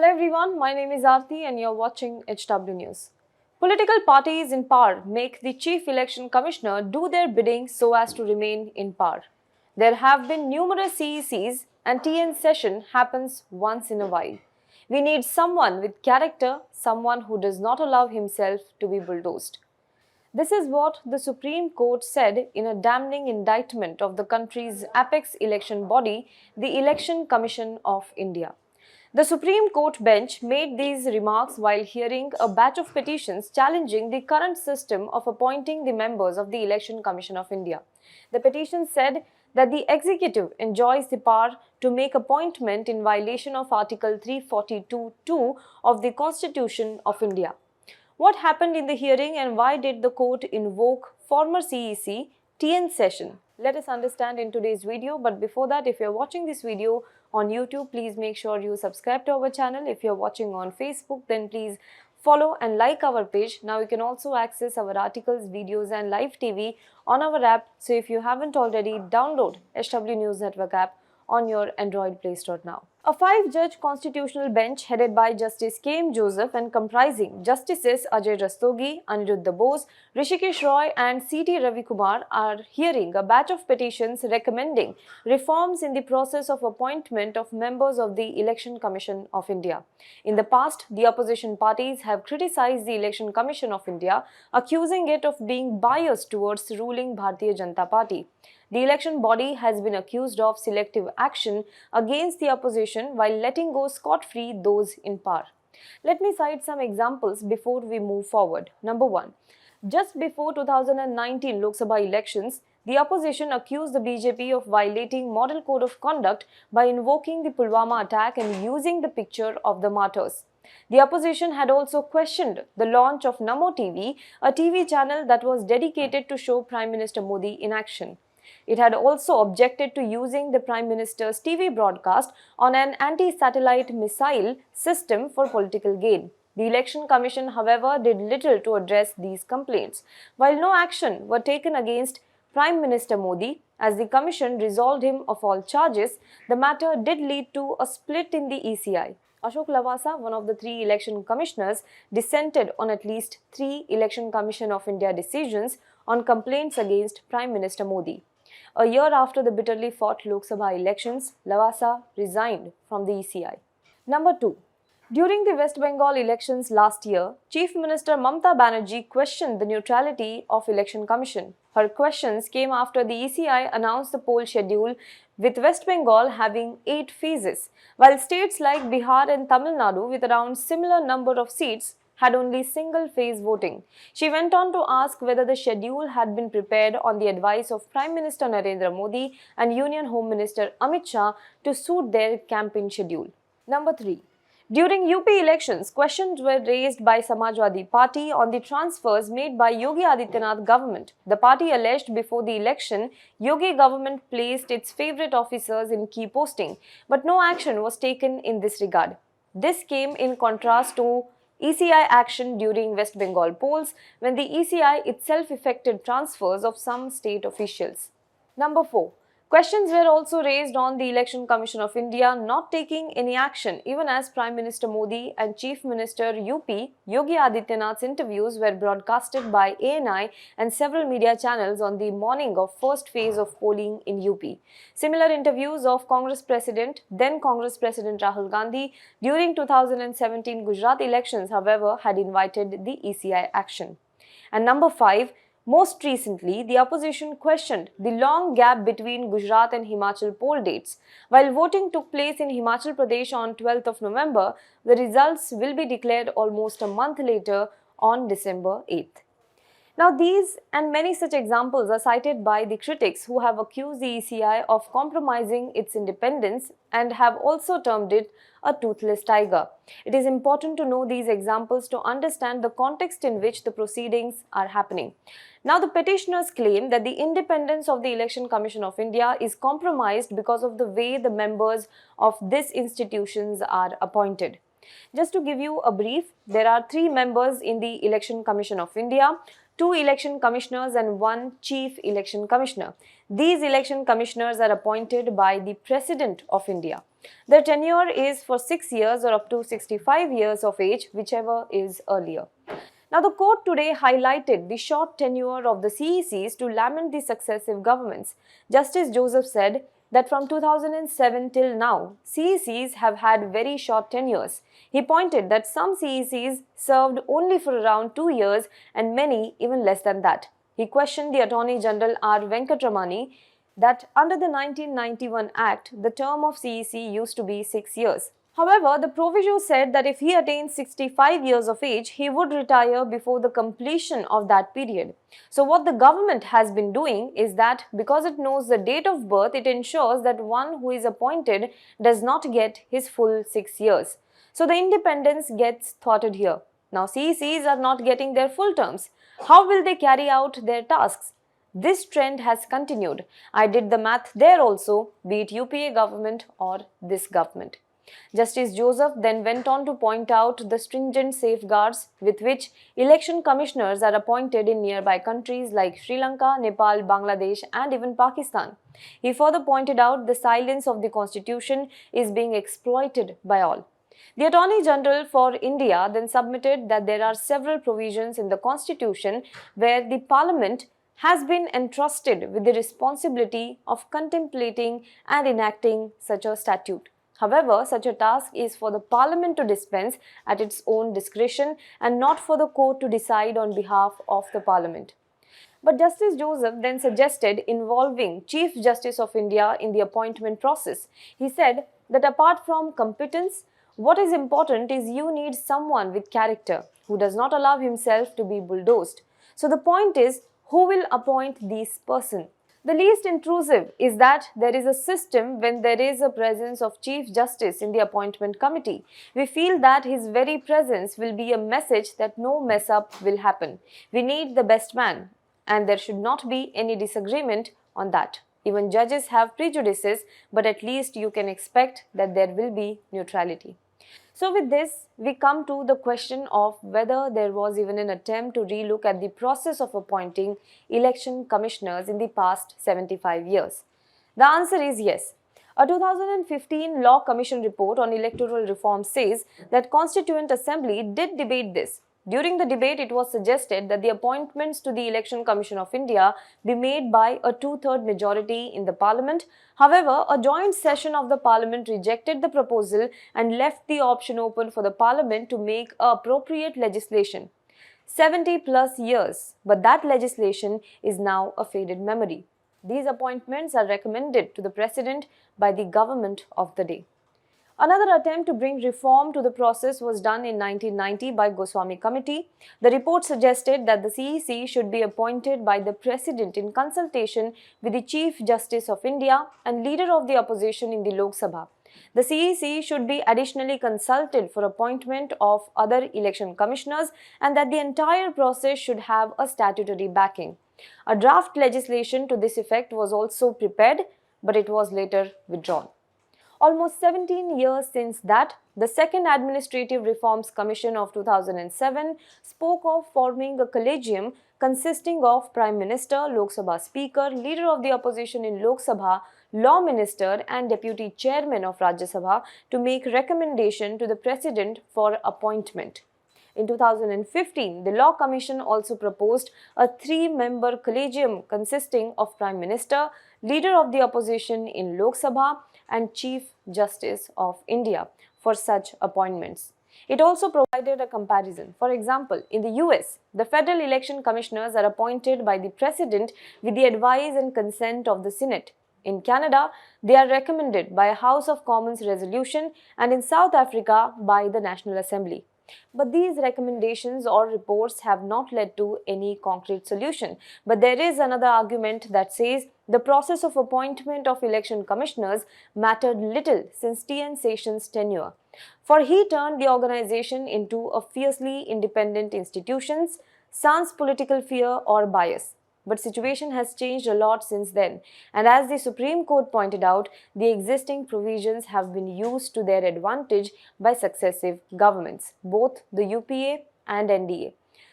Hello everyone, my name is Arti and you're watching HW News. Political parties in power make the Chief Election Commissioner do their bidding so as to remain in power. There have been numerous CECs and TN Seshan happens once in a while. We need someone with character, someone who does not allow himself to be bulldozed. This is what the Supreme Court said in a damning indictment of the country's apex election body, the Election Commission of India. The Supreme Court bench made these remarks while hearing a batch of petitions challenging the current system of appointing the members of the Election Commission of India. The petition said that the executive enjoys the power to make appointment in violation of Article 342(2) of the Constitution of India. What happened in the hearing and why did the court invoke former CEC TN Seshan? Let us understand in today's video, but before that, if you are watching this video on YouTube, please make sure you subscribe to our channel. If you are watching on Facebook, then please follow and like our page. Now you can also access our articles, videos and live TV on our app. So if you haven't already, download HW News Network app on your Android Play Store now. A 5-judge constitutional bench headed by Justice K.M. Joseph and comprising Justices Ajay Rastogi, Aniruddha Bose, Rishikesh Roy and C.T. Ravi Kumar are hearing a batch of petitions recommending reforms in the process of appointment of members of the Election Commission of India. In the past, the opposition parties have criticized the Election Commission of India, accusing it of being biased towards the ruling Bharatiya Janata Party. The election body has been accused of selective action against the opposition while letting go scot-free those in power. Let me cite some examples before we move forward. Number 1. Just before 2019 Lok Sabha elections, the opposition accused the BJP of violating Model Code of Conduct by invoking the Pulwama attack and using the picture of the martyrs. The opposition had also questioned the launch of Namo TV, a TV channel that was dedicated to show Prime Minister Modi in action. It had also objected to using the Prime Minister's TV broadcast on an anti-satellite missile system for political gain. The Election Commission, however, did little to address these complaints. While no action were taken against Prime Minister Modi, as the Commission resolved him of all charges, the matter did lead to a split in the ECI. Ashok Lavasa, one of the 3 election commissioners, dissented on at least 3 Election Commission of India decisions on complaints against Prime Minister Modi. A year after the bitterly fought Lok Sabha elections, Lavasa resigned from the ECI. Number 2. During the West Bengal elections last year, Chief Minister Mamata Banerjee questioned the neutrality of Election Commission. Her questions came after the ECI announced the poll schedule, with West Bengal having 8 phases, while states like Bihar and Tamil Nadu with around similar number of seats had only single-phase voting. She went on to ask whether the schedule had been prepared on the advice of Prime Minister Narendra Modi and Union Home Minister Amit Shah to suit their campaign schedule. Number 3. During UP elections, questions were raised by Samajwadi Party on the transfers made by Yogi Adityanath government. The party alleged before the election, Yogi government placed its favourite officers in key posting, but no action was taken in this regard. This came in contrast to ECI action during West Bengal polls when the ECI itself effected transfers of some state officials. Number 4. Questions were also raised on the Election Commission of India not taking any action even as Prime Minister Modi and Chief Minister UP Yogi Adityanath's interviews were broadcasted by ANI and several media channels on the morning of first phase of polling in UP. Similar interviews of then Congress President Rahul Gandhi during 2017 Gujarat elections, however, had invited the ECI action. And number 5. Most recently, the opposition questioned the long gap between Gujarat and Himachal poll dates. While voting took place in Himachal Pradesh on 12th of November, the results will be declared almost a month later on December 8th. Now, these and many such examples are cited by the critics who have accused the ECI of compromising its independence and have also termed it a toothless tiger. It is important to know these examples to understand the context in which the proceedings are happening. Now, the petitioners claim that the independence of the Election Commission of India is compromised because of the way the members of these institutions are appointed. Just to give you a brief, there are 3 members in the Election Commission of India, 2 election commissioners and 1 chief election commissioner. These election commissioners are appointed by the President of India. Their tenure is for 6 years or up to 65 years of age, whichever is earlier. Now, the court today highlighted the short tenure of the CECs to lament the successive governments. Justice Joseph said that from 2007 till now, CECs have had very short tenures. He pointed that some CECs served only for around 2 years and many even less than that. He questioned the Attorney General R. Venkatramani that under the 1991 Act, the term of CEC used to be 6 years. However, the proviso said that if he attained 65 years of age, he would retire before the completion of that period. So what the government has been doing is that because it knows the date of birth, it ensures that one who is appointed does not get his full 6 years. So the independence gets thwarted here. Now CECs are not getting their full terms. How will they carry out their tasks? This trend has continued. I did the math there also, be it UPA government or this government. Justice Joseph then went on to point out the stringent safeguards with which election commissioners are appointed in nearby countries like Sri Lanka, Nepal, Bangladesh and even Pakistan. He further pointed out the silence of the constitution is being exploited by all. The Attorney General for India then submitted that there are several provisions in the constitution where the Parliament has been entrusted with the responsibility of contemplating and enacting such a statute. However, such a task is for the Parliament to dispense at its own discretion and not for the court to decide on behalf of the Parliament. But Justice Joseph then suggested involving Chief Justice of India in the appointment process. He said that apart from competence, what is important is you need someone with character who does not allow himself to be bulldozed. So the point is, who will appoint this person? The least intrusive is that there is a system when there is a presence of Chief Justice in the appointment committee. We feel that his very presence will be a message that no mess up will happen. We need the best man, and there should not be any disagreement on that. Even judges have prejudices, but at least you can expect that there will be neutrality. So with this, we come to the question of whether there was even an attempt to relook at the process of appointing election commissioners in the past 75 years. The answer is yes. A 2015 Law Commission report on electoral reform says that Constituent Assembly did debate this. During the debate, it was suggested that the appointments to the Election Commission of India be made by a two-third majority in the Parliament. However, a joint session of the Parliament rejected the proposal and left the option open for the Parliament to make appropriate legislation. 70 plus years, but that legislation is now a faded memory. These appointments are recommended to the President by the government of the day. Another attempt to bring reform to the process was done in 1990 by Goswami Committee. The report suggested that the CEC should be appointed by the President in consultation with the Chief Justice of India and Leader of the Opposition in the Lok Sabha. The CEC should be additionally consulted for appointment of other election commissioners and that the entire process should have a statutory backing. A draft legislation to this effect was also prepared, but it was later withdrawn. Almost 17 years since that, the Second Administrative Reforms Commission of 2007 spoke of forming a collegium consisting of Prime Minister, Lok Sabha Speaker, Leader of the Opposition in Lok Sabha, Law Minister and Deputy Chairman of Rajya Sabha to make recommendation to the President for appointment. In 2015, the Law Commission also proposed a 3-member collegium consisting of Prime Minister, Leader of the Opposition in Lok Sabha and Chief Justice of India for such appointments. It also provided a comparison. For example, in the US, the federal election commissioners are appointed by the President with the advice and consent of the Senate. In Canada, they are recommended by a House of Commons resolution, and in South Africa by the National Assembly. But these recommendations or reports have not led to any concrete solution. But there is another argument that says the process of appointment of election commissioners mattered little since TN Seshan's tenure. For he turned the organization into a fiercely independent institution, sans political fear or bias. But situation has changed a lot since then, and as the Supreme Court pointed out, the existing provisions have been used to their advantage by successive governments, both the UPA and NDA.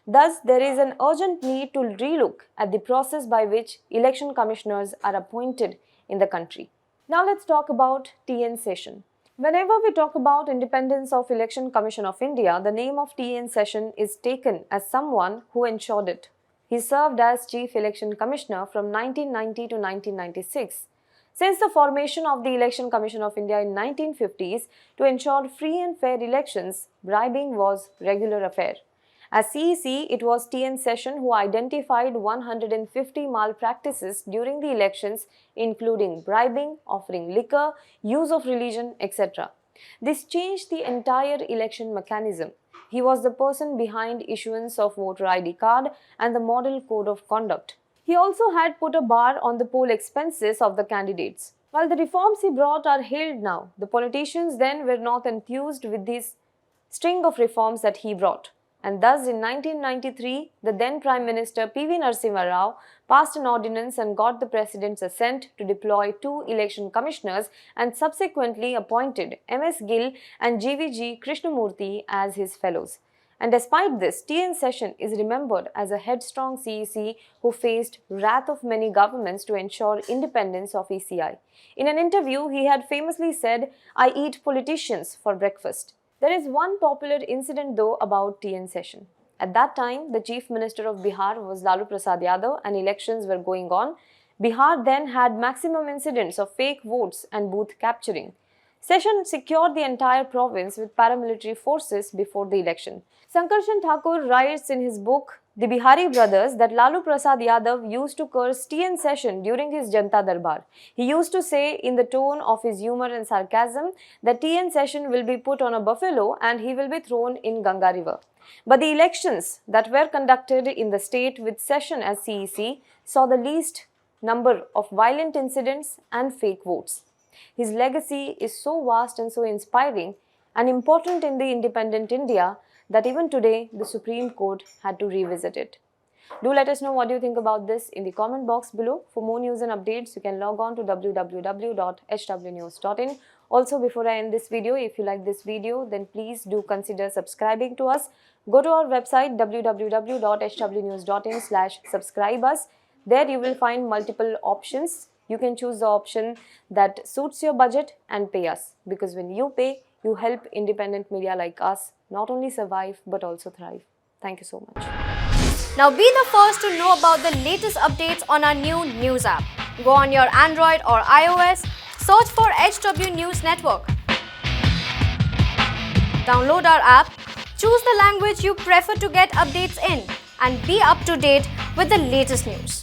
Thus, there is an urgent need to relook at the process by which election commissioners are appointed in the country. Now let's talk about TN Seshan. Whenever we talk about independence of Election Commission of India, the name of TN Seshan is taken as someone who ensured it. He served as Chief Election Commissioner from 1990 to 1996. Since the formation of the Election Commission of India in 1950s to ensure free and fair elections, bribing was regular affair. As CEC, it was TN Seshan who identified 150 malpractices during the elections, including bribing, offering liquor, use of religion, etc. This changed the entire election mechanism. He was the person behind issuance of voter ID card and the model code of conduct. He also had put a bar on the poll expenses of the candidates. While the reforms he brought are hailed now, the politicians then were not enthused with this string of reforms that he brought. And thus in 1993, the then Prime Minister P.V. Narasimha Rao passed an ordinance and got the President's assent to deploy 2 election commissioners and subsequently appointed M.S. Gill and G.V.G. Krishnamurthy as his fellows. And despite this, TN Seshan is remembered as a headstrong CEC who faced wrath of many governments to ensure independence of ECI. In an interview, he had famously said, "I eat politicians for breakfast." There is one popular incident though about TN Seshan. At that time, the Chief Minister of Bihar was Lalu Prasad Yadav and elections were going on. Bihar then had maximum incidents of fake votes and booth capturing. Seshan secured the entire province with paramilitary forces before the election. Sankarshan Thakur writes in his book, The Bihari Brothers, that Lalu Prasad Yadav used to curse TN Seshan during his Janta Darbar. He used to say in the tone of his humor and sarcasm that TN Seshan will be put on a buffalo and he will be thrown in Ganga River. But the elections that were conducted in the state with Seshan as CEC saw the least number of violent incidents and fake votes. His legacy is so vast and so inspiring and important in the independent India that even today the Supreme Court had to revisit it. Do let us know what you think about this in the comment box below. For more news and updates, you can log on to www.hwnews.in. Also, before I end this video, if you like this video, then please do consider subscribing to us. Go to our website www.hwnews.in/subscribe us. There you will find multiple options. You can choose the option that suits your budget and pay us, because when you pay, you help independent media like us not only survive but also thrive. Thank you so much. Now be the first to know about the latest updates on our new news app. Go on your Android or iOS, search for HW News Network. Download our app, choose the language you prefer to get updates in, and be up to date with the latest news.